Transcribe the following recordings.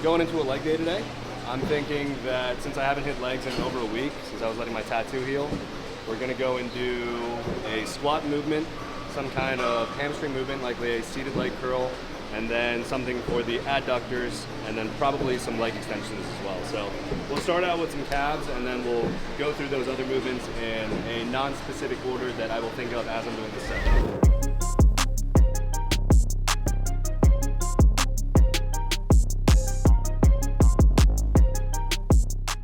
going into a leg day today, I'm thinking that since I haven't hit legs in over a week, since I was letting my tattoo heal, we're gonna go and do a squat movement, some kind of hamstring movement, likely a seated leg curl, and then something for the adductors, and then probably some leg extensions as well. So we'll start out with some calves, and then we'll go through those other movements in a non-specific order that I will think of as I'm doing the set.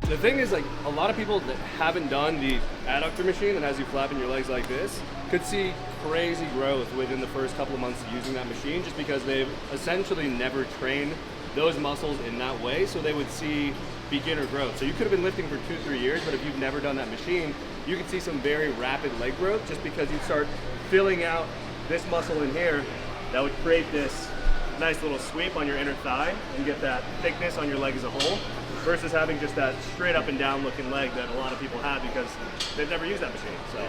The thing is, like, a lot of people that haven't done the adductor machine that has you flapping your legs like this could see crazy growth within the first couple of months of using that machine, just because they've essentially never trained those muscles in that way, so they would see beginner growth. So you could have been lifting for 2-3 years, but if you've never done that machine, you can see some very rapid leg growth just because you start filling out this muscle in here that would create this nice little sweep on your inner thigh and get that thickness on your leg as a whole, versus having just that straight up and down looking leg that a lot of people have because they've never used that machine. So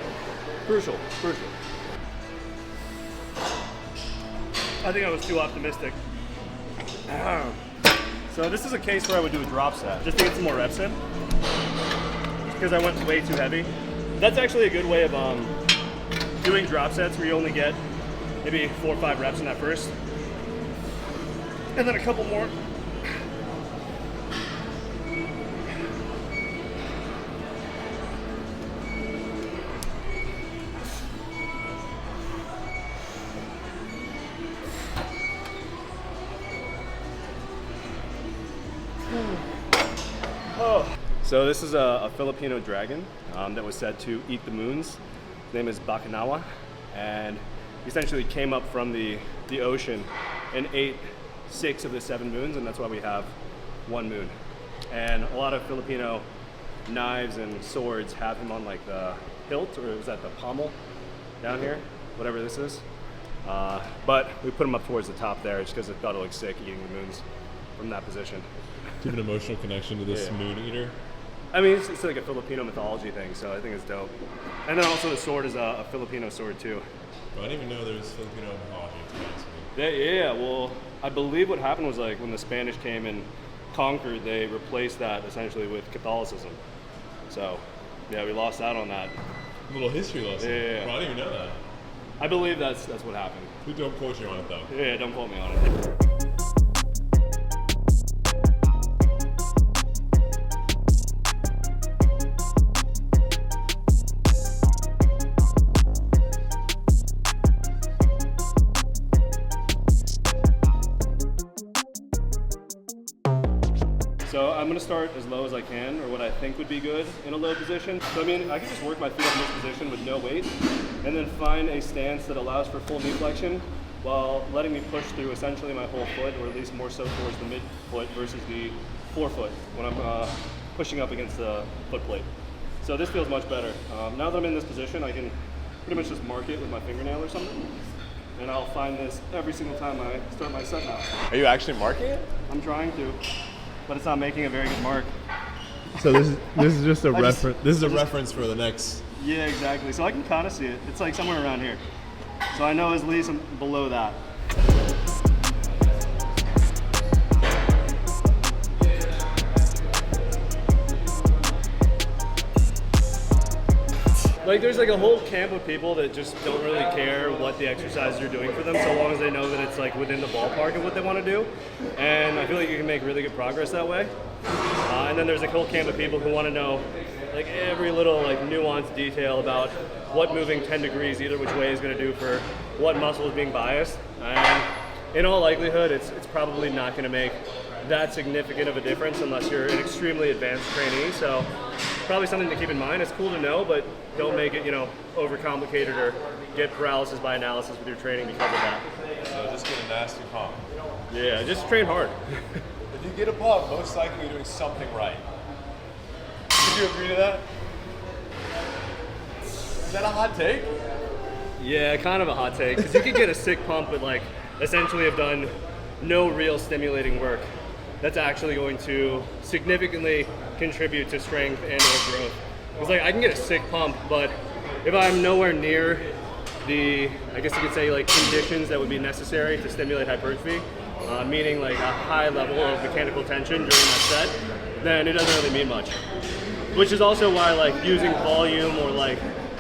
crucial. I think I was too optimistic. So this is a case where I would do a drop set just to get some more reps in, because I went way too heavy. That's actually a good way of doing drop sets where you only get maybe 4 or 5 reps in that first, and then a couple more. So this is a Filipino dragon that was said to eat the moons. His name is Bakanawa, and he essentially came up from the ocean and ate 6 of the 7 moons, and that's why we have 1 moon. And a lot of Filipino knives and swords have him on like the hilt, or is that the pommel down here, whatever this is. But we put him up towards the top there just because I thought it looked sick eating the moons from that position. Do you have an emotional connection to this moon eater? I mean, it's like a Filipino mythology thing, so I think it's dope. And then also the sword is a Filipino sword too. Well, I didn't even know there was Filipino mythology. Yeah, well, I believe what happened was, like, when the Spanish came and conquered, they replaced that essentially with Catholicism. So, yeah, we lost out on that. A little history lesson. Yeah. Well, I didn't even know that. I believe that's what happened. We don't quote you on it though. Yeah, don't quote me on it. So I'm going to start as low as I can, or what I think would be good in a low position. So I mean, I can just work my feet up in this position with no weight, and then find a stance that allows for full knee flexion while letting me push through essentially my whole foot, or at least more so towards the mid-foot versus the forefoot when I'm pushing up against the foot plate. So this feels much better. Now that I'm in this position, I can pretty much just mark it with my fingernail or something, and I'll find this every single time I start my set now. Are you actually marking it? I'm trying to, but it's not making a very good mark. So this is just a reference. This is a reference for the next. Yeah, exactly. So I can kind of see it. It's like somewhere around here. So I know at least I'm below that. Like, there's like a whole camp of people that just don't really care what the exercises are doing for them, so long as they know that it's like within the ballpark of what they want to do. And I feel like you can make really good progress that way. And then there's a whole camp of people who want to know like every little like nuanced detail about what moving 10 degrees either which way is going to do for what muscle is being biased. And in all likelihood, it's probably not going to make that significant of a difference unless you're an extremely advanced trainee. So probably something to keep in mind. It's cool to know, but don't make it, overcomplicated or get paralysis by analysis with your training because of that. So just get a nasty pump. Yeah, just train hard. If you get a pump, most likely you're doing something right. Would you agree to that? Is that a hot take? Yeah, kind of a hot take, because you can get a sick pump but like essentially have done no real stimulating work that's actually going to significantly contribute to strength and or growth. Because like I can get a sick pump, but if I'm nowhere near the, I guess you could say, like conditions that would be necessary to stimulate hypertrophy, meaning like a high level of mechanical tension during that set, then it doesn't really mean much. Which is also why like using volume or like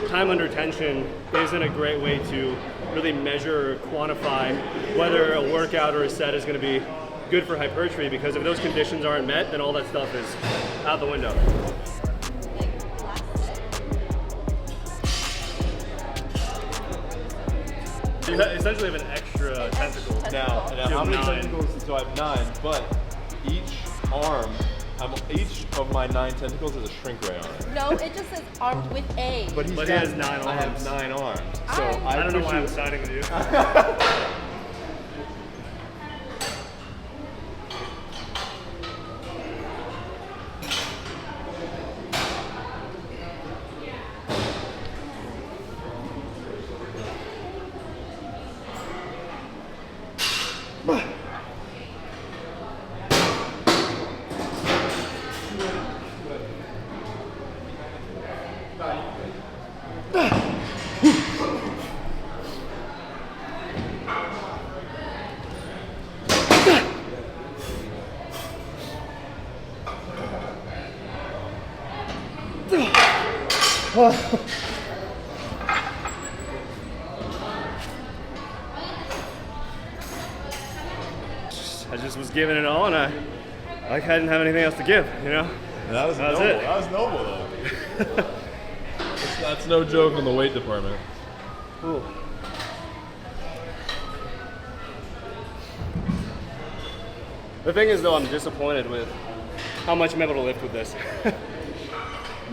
time under tension isn't a great way to really measure or quantify whether a workout or a set is going to be good for hypertrophy, because if those conditions aren't met, then all that stuff is out the window. You essentially have an extra tentacle. Now how many tentacles? So I have 9, but each of my 9 tentacles has a shrink ray on it. No, it just says armed with A. But he has 9 arms. I have 9 arms. So I don't know why I'm siding with you. I just was giving it all, and I didn't have anything else to give, you know? That was noble. it. That was noble, though. That's no joke in the weight department. Ooh. The thing is, though, I'm disappointed with how much I'm able to lift with this.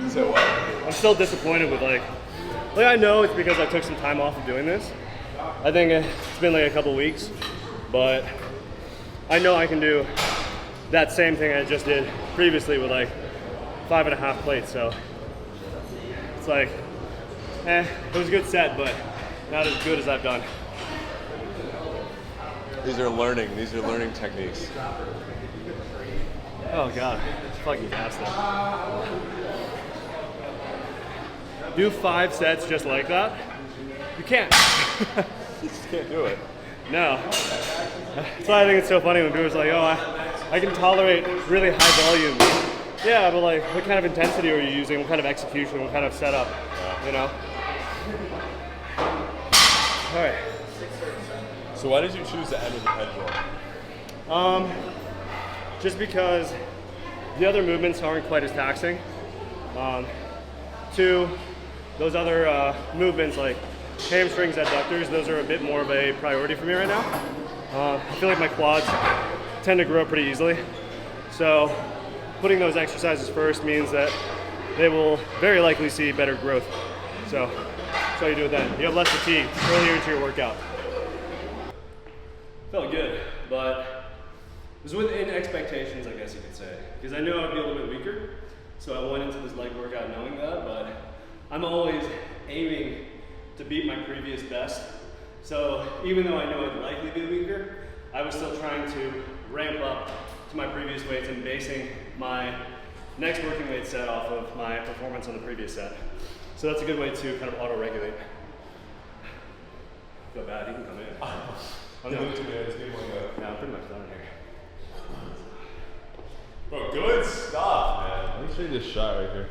So what? I'm still disappointed with like I know it's because I took some time off of doing this. I think it's been like a couple weeks, but I know I can do that same thing I just did previously with like 5.5 plates. So it's like, it was a good set, but not as good as I've done. These are learning techniques. Oh God, it's fucking nasty. Do 5 sets just like that? You can't. You just can't do it. No. That's why I think it's so funny when people's like, oh, I can tolerate really high volume. Yeah, but like, what kind of intensity are you using? What kind of execution? What kind of setup? You know? All right. So why did you choose to end with the pendulum? Just because the other movements aren't quite as taxing. 2, those other movements like hamstrings, adductors, those are a bit more of a priority for me right now. I feel like my quads tend to grow pretty easily. So putting those exercises first means that they will very likely see better growth. So that's how you do it then. You have less fatigue earlier into your workout. Felt good, but it was within expectations, I guess you could say. Because I knew I would be a little bit weaker, so I went into this leg workout knowing that, but I'm always aiming to beat my previous best. So even though I know I'd likely be weaker, I was still trying to ramp up to my previous weights and basing my next working weight set off of my performance on the previous set. So that's a good way to kind of auto-regulate. Feel bad, you can come in. I'm going to Yeah, I'm pretty much done here. Bro, good stuff, man. Let me show you this shot right here.